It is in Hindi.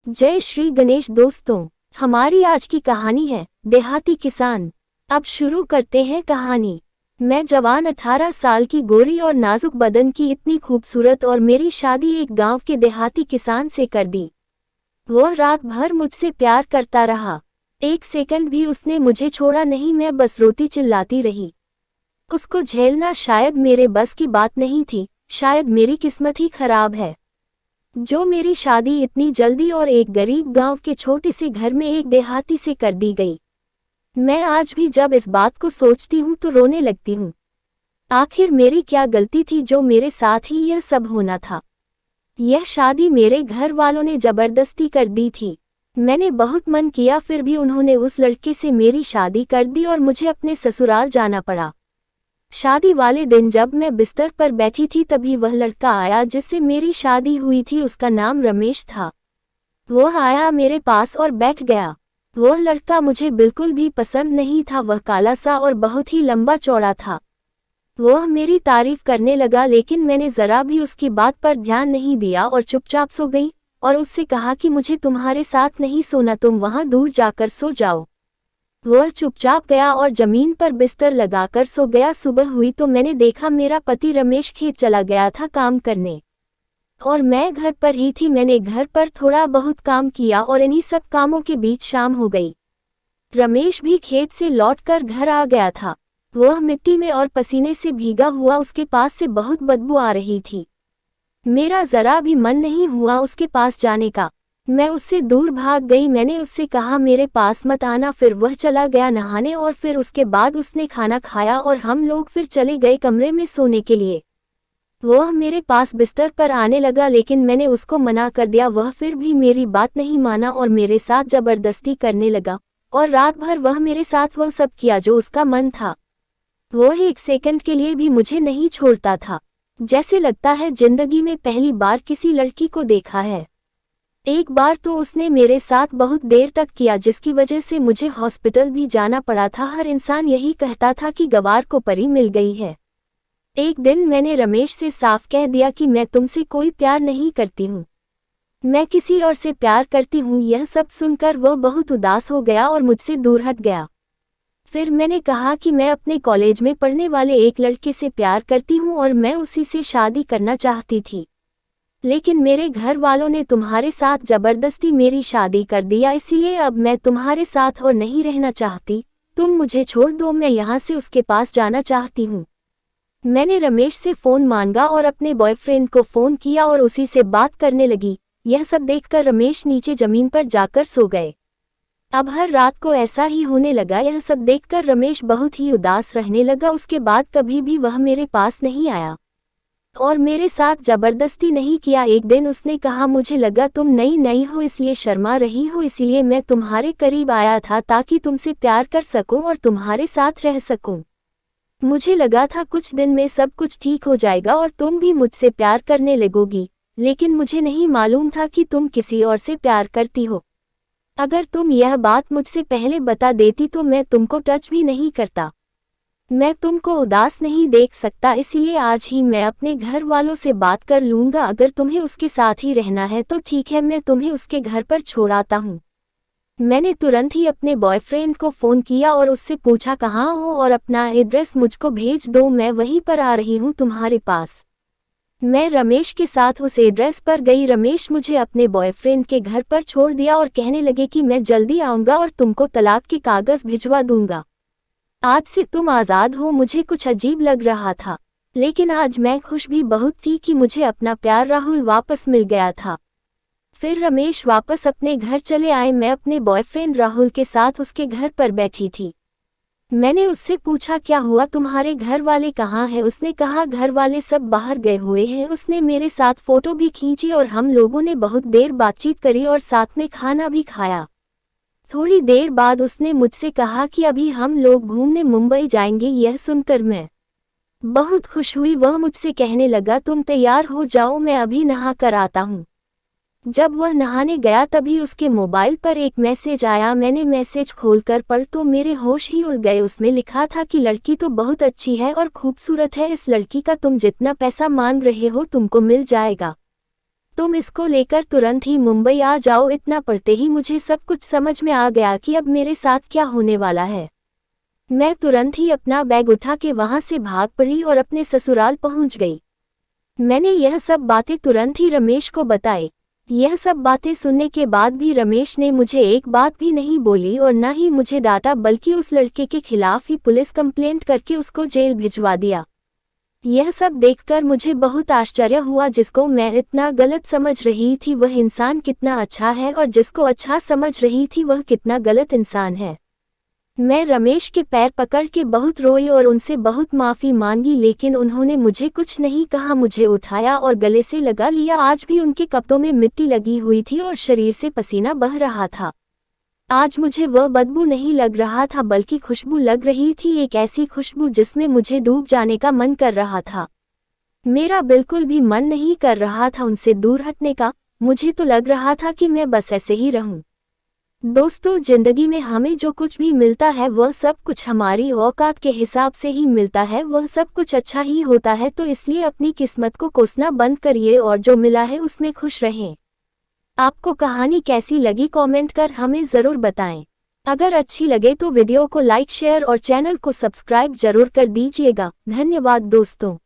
जय श्री गणेश दोस्तों। हमारी आज की कहानी है देहाती किसान। अब शुरू करते हैं कहानी। मैं जवान 18 साल की गोरी और नाजुक बदन की इतनी खूबसूरत और मेरी शादी एक गांव के देहाती किसान से कर दी। वह रात भर मुझसे प्यार करता रहा। एक सेकंड भी उसने मुझे छोड़ा नहीं। मैं बस रोती चिल्लाती रही। उसको झेलना शायद मेरे बस की बात नहीं थी, शायद मेरी किस्मत ही खराब है जो मेरी शादी इतनी जल्दी और एक गरीब गांव के छोटे से घर में एक देहाती से कर दी गई। मैं आज भी जब इस बात को सोचती हूँ तो रोने लगती हूँ। आखिर मेरी क्या गलती थी जो मेरे साथ ही यह सब होना था। यह शादी मेरे घर वालों ने जबरदस्ती कर दी थी। मैंने बहुत मन किया, फिर भी उन्होंने उस लड़के से मेरी शादी कर दी और मुझे अपने ससुराल जाना पड़ा। शादी वाले दिन जब मैं बिस्तर पर बैठी थी तभी वह लड़का आया जिससे मेरी शादी हुई थी। उसका नाम रमेश था। वह आया मेरे पास और बैठ गया। वह लड़का मुझे बिल्कुल भी पसंद नहीं था। वह काला सा और बहुत ही लंबा चौड़ा था। वह मेरी तारीफ करने लगा, लेकिन मैंने जरा भी उसकी बात पर ध्यान नहीं दिया और चुपचाप सो गई और उससे कहा कि मुझे तुम्हारे साथ नहीं सोना, तुम वहां दूर जाकर सो जाओ। वह चुपचाप गया और जमीन पर बिस्तर लगाकर सो गया। सुबह हुई तो मैंने देखा मेरा पति रमेश खेत चला गया था काम करने और मैं घर पर ही थी। मैंने घर पर थोड़ा बहुत काम किया और इन्हीं सब कामों के बीच शाम हो गई। रमेश भी खेत से लौटकर घर आ गया था। वह मिट्टी में और पसीने से भीगा हुआ, उसके पास से बहुत बदबू आ रही थी। मेरा जरा भी मन नहीं हुआ उसके पास जाने का। मैं उससे दूर भाग गई। मैंने उससे कहा मेरे पास मत आना। फिर वह चला गया नहाने और फिर उसके बाद उसने खाना खाया और हम लोग फिर चले गए कमरे में सोने के लिए। वह मेरे पास बिस्तर पर आने लगा, लेकिन मैंने उसको मना कर दिया। वह फिर भी मेरी बात नहीं माना और मेरे साथ जबरदस्ती करने लगा और रात भर वह मेरे साथ वह सब किया जो उसका मन था। वह एक सेकंड के लिए भी मुझे नहीं छोड़ता था। जैसे लगता है जिंदगी में पहली बार किसी लड़की को देखा है। एक बार तो उसने मेरे साथ बहुत देर तक किया, जिसकी वजह से मुझे हॉस्पिटल भी जाना पड़ा था। हर इंसान यही कहता था कि गवार को परी मिल गई है। एक दिन मैंने रमेश से साफ कह दिया कि मैं तुमसे कोई प्यार नहीं करती हूँ, मैं किसी और से प्यार करती हूँ। यह सब सुनकर वह बहुत उदास हो गया और मुझसे दूर हट गया। फिर मैंने कहा कि मैं अपने कॉलेज में पढ़ने वाले एक लड़के से प्यार करती हूँ और मैं उसी से शादी करना चाहती थी, लेकिन मेरे घर वालों ने तुम्हारे साथ जबरदस्ती मेरी शादी कर दिया, इसीलिए अब मैं तुम्हारे साथ और नहीं रहना चाहती। तुम मुझे छोड़ दो, मैं यहाँ से उसके पास जाना चाहती हूँ। मैंने रमेश से फ़ोन मांगा और अपने बॉयफ्रेंड को फ़ोन किया और उसी से बात करने लगी। यह सब देखकर रमेश नीचे ज़मीन पर जाकर सो गए। अब हर रात को ऐसा ही होने लगा। यह सब देखकर रमेश बहुत ही उदास रहने लगा। उसके बाद कभी भी वह मेरे पास नहीं आया और मेरे साथ जबरदस्ती नहीं किया। एक दिन उसने कहा, मुझे लगा तुम नई नई हो इसलिए शर्मा रही हो, इसलिए मैं तुम्हारे करीब आया था ताकि तुमसे प्यार कर सकूं और तुम्हारे साथ रह सकूं। मुझे लगा था कुछ दिन में सब कुछ ठीक हो जाएगा और तुम भी मुझसे प्यार करने लगोगी, लेकिन मुझे नहीं मालूम था कि तुम किसी और से प्यार करती हो। अगर तुम यह बात मुझसे पहले बता देती तो मैं तुमको टच भी नहीं करता। मैं तुमको उदास नहीं देख सकता, इसलिए आज ही मैं अपने घर वालों से बात कर लूँगा। अगर तुम्हें उसके साथ ही रहना है तो ठीक है, मैं तुम्हें उसके घर पर छोड़ आता हूँ। मैंने तुरंत ही अपने बॉयफ्रेंड को फ़ोन किया और उससे पूछा कहाँ हो और अपना एड्रेस मुझको भेज दो, मैं वहीं पर आ रही हूँ तुम्हारे पास। मैं रमेश के साथ उस एड्रेस पर गई। रमेश मुझे अपने बॉयफ्रेंड के घर पर छोड़ दिया और कहने लगे कि मैं जल्दी आऊँगा और तुमको तलाक के कागज़ भिजवा दूँगा। आज से तुम आज़ाद हो। मुझे कुछ अजीब लग रहा था, लेकिन आज मैं खुश भी बहुत थी कि मुझे अपना प्यार राहुल वापस मिल गया था। फिर रमेश वापस अपने घर चले आए। मैं अपने बॉयफ्रेंड राहुल के साथ उसके घर पर बैठी थी। मैंने उससे पूछा क्या हुआ, तुम्हारे घर वाले कहाँ हैं? उसने कहा घर वाले सब बाहर गए हुए हैं। उसने मेरे साथ फ़ोटो भी खींची और हम लोगों ने बहुत देर बातचीत करी और साथ में खाना भी खाया। थोड़ी देर बाद उसने मुझसे कहा कि अभी हम लोग घूमने मुंबई जाएंगे। यह सुनकर मैं बहुत खुश हुई। वह मुझसे कहने लगा तुम तैयार हो जाओ, मैं अभी नहा कर आता हूँ। जब वह नहाने गया तभी उसके मोबाइल पर एक मैसेज आया। मैंने मैसेज खोलकर पढ़ तो मेरे होश ही उड़ गए। उसमें लिखा था कि लड़की तो बहुत अच्छी है और खूबसूरत है, इस लड़की का तुम जितना पैसा मांग रहे हो तुमको मिल जाएगा। तुम इसको लेकर तुरंत ही मुंबई आ जाओ। इतना पढ़ते ही मुझे सब कुछ समझ में आ गया कि अब मेरे साथ क्या होने वाला है। मैं तुरंत ही अपना बैग उठा के वहां से भाग पड़ी और अपने ससुराल पहुंच गई। मैंने यह सब बातें तुरंत ही रमेश को बताई। यह सब बातें सुनने के बाद भी रमेश ने मुझे एक बात भी नहीं बोली और न ही मुझे डांटा, बल्कि उस लड़के के खिलाफ ही पुलिस कंप्लेंट करके उसको जेल भिजवा दिया। यह सब देखकर मुझे बहुत आश्चर्य हुआ। जिसको मैं इतना गलत समझ रही थी वह इंसान कितना अच्छा है, और जिसको अच्छा समझ रही थी वह कितना गलत इंसान है। मैं रमेश के पैर पकड़ के बहुत रोई और उनसे बहुत माफ़ी मांगी, लेकिन उन्होंने मुझे कुछ नहीं कहा। मुझे उठाया और गले से लगा लिया। आज भी उनके कपड़ों में मिट्टी लगी हुई थी और शरीर से पसीना बह रहा था। आज मुझे वह बदबू नहीं लग रहा था, बल्कि खुशबू लग रही थी, एक ऐसी खुशबू जिसमें मुझे डूब जाने का मन कर रहा था। मेरा बिल्कुल भी मन नहीं कर रहा था उनसे दूर हटने का। मुझे तो लग रहा था कि मैं बस ऐसे ही रहूं। दोस्तों, जिंदगी में हमें जो कुछ भी मिलता है वह सब कुछ हमारी औकात के हिसाब से ही मिलता है, वह सब कुछ अच्छा ही होता है। तो इसलिए अपनी किस्मत को कोसना बंद करिए और जो मिला है उसमें खुश रहें। आपको कहानी कैसी लगी कमेंट कर हमें ज़रूर बताएं। अगर अच्छी लगे तो वीडियो को लाइक, शेयर और चैनल को सब्सक्राइब जरूर कर दीजिएगा। धन्यवाद दोस्तों।